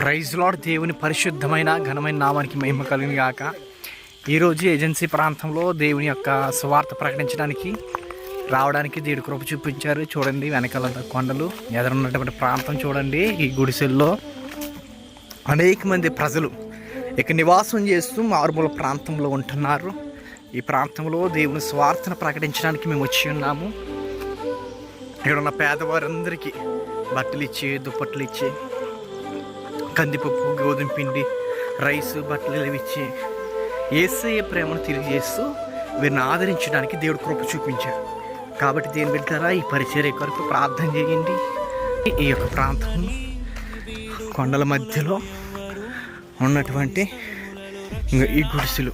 Praise lord. దేవుని పరిశుద్ధమైన ఘనమైన నామానికి మహిమ కలిగిన గాక. ఈరోజు ఏజెన్సీ ప్రాంతంలో దేవుని యొక్క సువార్త ప్రకటించడానికి రావడానికి దేవుడి కృప చూపించారు. చూడండి, వెనకాల కొండలు, ఎదురున్నటువంటి ప్రాంతం చూడండి. ఈ గుడిసెల్లో అనేక మంది ప్రజలు ఇక్కడ నివాసం చేస్తూ మారుమూల ప్రాంతంలో ఉంటున్నారు. ఈ ప్రాంతంలో దేవుని స్వార్థను ప్రకటించడానికి మేము వచ్చి ఉన్నాము. ఇక్కడ ఉన్న పేదవారందరికీ బట్టలు ఇచ్చి, దుప్పట్లు ఇచ్చి, కందిపప్పు, గోధుమ పిండి, రైసు, బట్టలు ఇచ్చి యేసయ్య ప్రేమను తెలియజేస్తూ వీరిని ఆదరించడానికి దేవుడు కృప చూపించారు. కాబట్టి దేని బిడ్డారా, ఈ పరిచర్య కొరకు ప్రార్థన చేయండి. ఈ యొక్క ప్రాంతం కొండల మధ్యలో ఉన్నటువంటి ఈ గుడిసెలు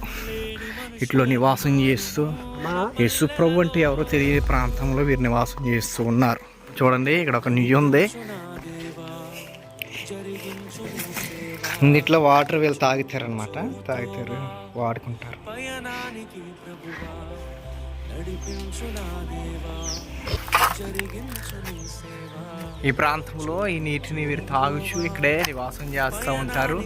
ఇట్లో నివాసం చేస్తూ, యేసు ప్రభు అంటే ఎవరో తెలియని ప్రాంతంలో వీరు నివాసం చేస్తూ ఉన్నారు. చూడండి, ఇక్కడ ఒక నుయ్యి ఉంది. ఇందులో వాటర్ వీళ్ళు తాగుతారనమాట. తాగుతారు, వాడుకుంటారు. ఈ ప్రాంతంలో ఈ నీటిని వీరు తాగుచు ఇక్కడే నివాసం చేస్తూ ఉంటారు.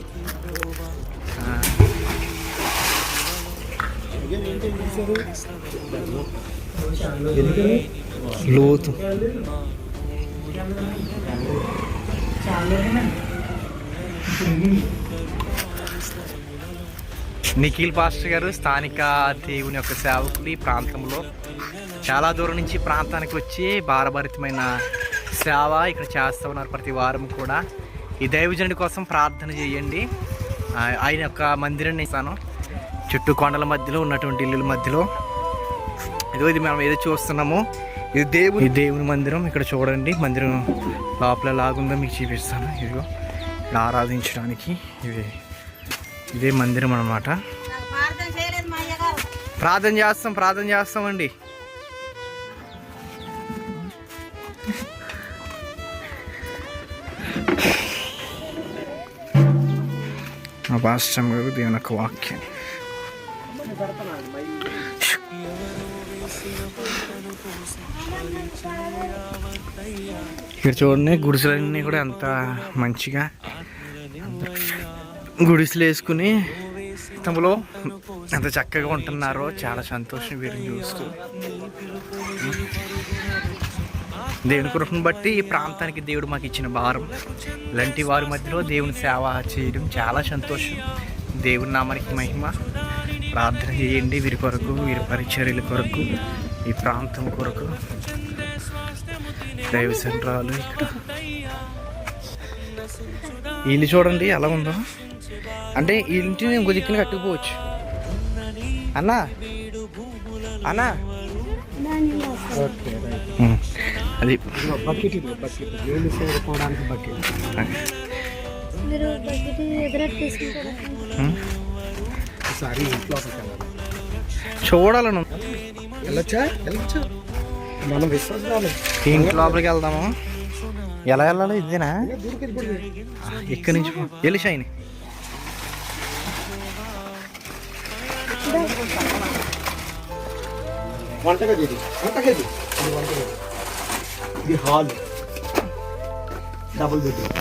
లోతు నిఖిల్ పాస్టర్ గారు స్థానిక దేవుని యొక్క సేవకులు ఈ ప్రాంతంలో చాలా దూరం నుంచి ప్రాంతానికి వచ్చి భారభరితమైన సేవ ఇక్కడ చేస్తూ ఉన్నారు. ప్రతి వారం కూడా ఈ దైవజనుడి కోసం ప్రార్థన చేయండి. ఆయన యొక్క మందిరాన్ని ఇస్తాను. చుట్టూ కొండల మధ్యలో ఉన్నటువంటి ఇల్లుల మధ్యలో ఇది మనం ఏదో చూస్తున్నాము. ఇది దేవుని మందిరం. ఇక్కడ చూడండి, మందిరం లోపల లాగుందో మీకు చూపిస్తాను. ఇదిగో ఇక్కడ ఆరాధించడానికి ఇదే మందిరం అన్నమాట. ప్రార్థన చేస్తామండి. మా పాస్టర్ గారు దేవుని యొక్క వాక్యం ఇక్కడ చూడండి. గుడిసెలన్నీ కూడా ఎంత మంచిగా గుడిసెలు వేసుకుని తమలో ఎంత చక్కగా ఉంటున్నారో చాలా సంతోషం వీరిని చూస్తూ. దేవుని కృపను బట్టి ఈ ప్రాంతానికి దేవుడు మాకు ఇచ్చిన భారం. ఇలాంటి వారి మధ్యలో దేవుని సేవ చేయడం చాలా సంతోషం. దేవుని నామానికి మహిమ. ప్రార్థన చేయండి వీరి కొరకు, వీరి పరిచర్యల కొరకు, ఈ ప్రాంతం కొరకు. దైవ సెంటరాలు ఇక్కడ ఇల్లు చూడండి ఎలా ఉందో. అంటే ఈ ఇంటిని ఇంకో దిక్కున కట్టుకోవచ్చు. అన్నా అది చూడాలను మనం ఇంటి లోపలికి వెళ్దాము. ఎలా వెళ్ళాలి? ఇదేనా? ఇక్కడి నుంచి వెళ్ళి షైని వంటగది. ఇది హాల్, డబుల్ బెడ్రూమ్.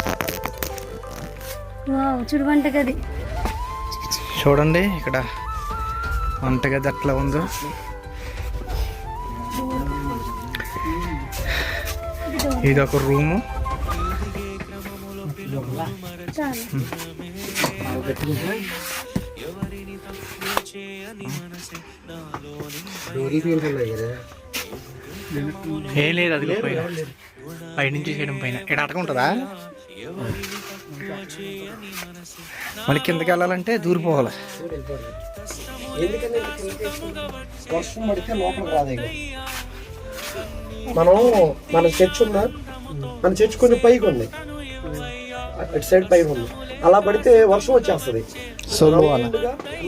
చూడు వంటగది చూడండి. ఇక్కడ వంటగది అట్లా ఉందో. ఇది ఒక రూము. ఏం లేదు, అది పై నుంచి చేయడం పైన ఇక్కడ అటక ఉంటుందా? మళ్ళీ కిందకి వెళ్ళాలంటే దూరిపోవాలి. వర్షం పడితే లోపలికి రాదు. మన చర్చ్ ఉందా, మన చర్చ్ కొంచెం పైకి ఉంది, అటు సైడ్ పైకి ఉంది. అలా పడితే వర్షం వచ్చేస్తుంది.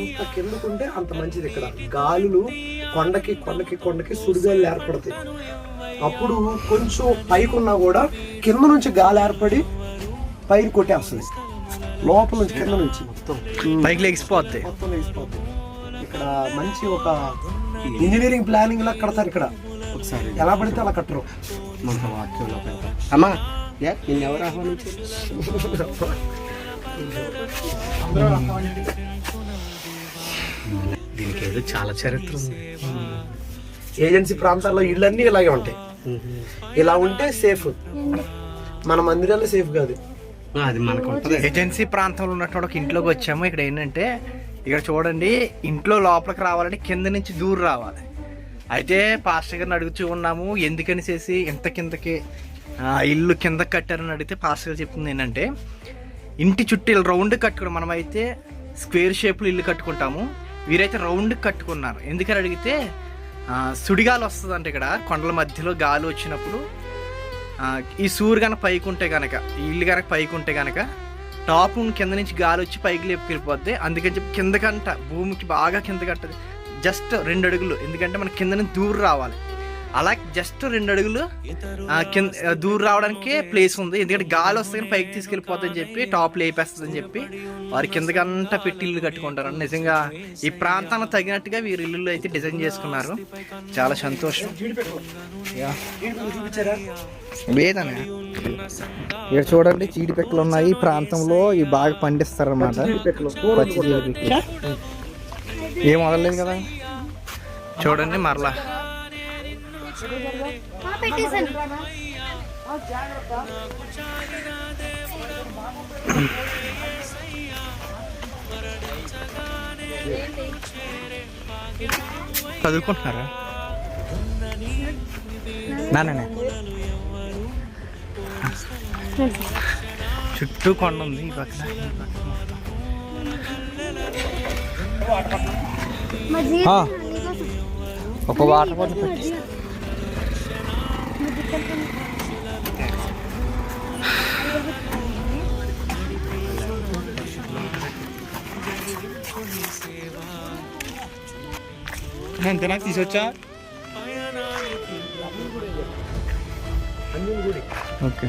ఎంత కిందకుంటే అంత మంచిది. ఇక్కడ గాలులు కొండకి సుడిగాలు ఏర్పడతాయి. అప్పుడు కొంచెం పైకి ఉన్నా కూడా కింద నుంచి గాలి ఏర్పడి పైకి కొట్టేస్తుంది. లోపల నుంచి కింద నుంచి మొత్తం పైకి లెగిసిపోద్ది. ఇక్కడ మంచి ఒక ఇంజనీరింగ్ ప్లానింగ్ లా కడతారు. ఇక్కడ ఒకసారి ఎలా పడితే అలా కట్టరు. అమ్మా నిన్నెవరు ఆహ్వానించారు? దీనికి ఏదో చాలా చరిత్ర ఉంది. ఏజెన్సీ ప్రాంతాల్లో ఇళ్ళన్నీ ఇలాగే ఉంటాయి. ఇలా ఉంటే సేఫ్. మన మందిరాల్లో సేఫ్ కాదు. అది మనకు ఉంటుంది. ఏజెన్సీ ప్రాంతంలో ఉన్నటువంటి ఒక ఇంట్లోకి వచ్చాము. ఇక్కడ ఏంటంటే ఇక్కడ చూడండి, ఇంట్లో లోపలికి రావాలంటే కింద నుంచి దూరం రావాలి. అయితే పాస్టర్ గారిని అడుగుతూ ఉన్నాము ఎందుకని చేసి ఇంత కిందకి ఇల్లు కింద కట్టారని అడిగితే పాస్టర్ గారు చెప్తుంది ఏంటంటే ఇంటి చుట్టూ ఇలా రౌండ్ కట్టుకోవడం. మనమైతే స్క్వేర్ షేప్లో ఇల్లు కట్టుకుంటాము, వీరైతే రౌండ్ కట్టుకున్నారు. ఎందుకని అడిగితే సుడిగాలి వస్తుందంటే ఇక్కడ కొండల మధ్యలో గాలి వచ్చినప్పుడు ఈ సూర్యు కనుక పైకి ఉంటే కనుక, ఈ ఇల్లు కనుక పైకి ఉంటే కనుక టాప్ కింద నుంచి గాలి వచ్చి పైకి లేపుకెళ్ళిపోద్ది. అందుకని చెప్పి కిందకంట భూమికి బాగా కిందకంటది జస్ట్ 2 అడుగులు. ఎందుకంటే మన కింద నుంచి దూరం రావాలి. అలా జస్ట్ 2 అడుగులు కింద దూరం రావడానికే ప్లేస్ ఉంది. ఎందుకంటే గాలి వస్తే కానీ పైకి తీసుకెళ్ళిపోతుందని చెప్పి టాప్ లేపేస్తుందని చెప్పి వారి కిందకంతా పెట్టి ఇల్లు కట్టుకుంటారు. నిజంగా ఈ ప్రాంతానికి తగినట్టుగా వీరు ఇల్లు అయితే డిజైన్ చేసుకున్నారు. చాలా సంతోషం. లేదనే ఇక్కడ చూడండి చీడిపెక్కలు ఉన్నాయి. ఈ ప్రాంతంలో ఇవి బాగా పండిస్తారు అన్నమాట. ఏం వదలలేదు కదా. చూడండి మరలా చదువుకుంటున్నారా నాన్న? చుట్టూ కొండ ఉంది ఈ పక్కన. ఒక వాటర్ బాటిల్ పెట్టి అంతేనా తీసుకొచ్చా. ఓకే.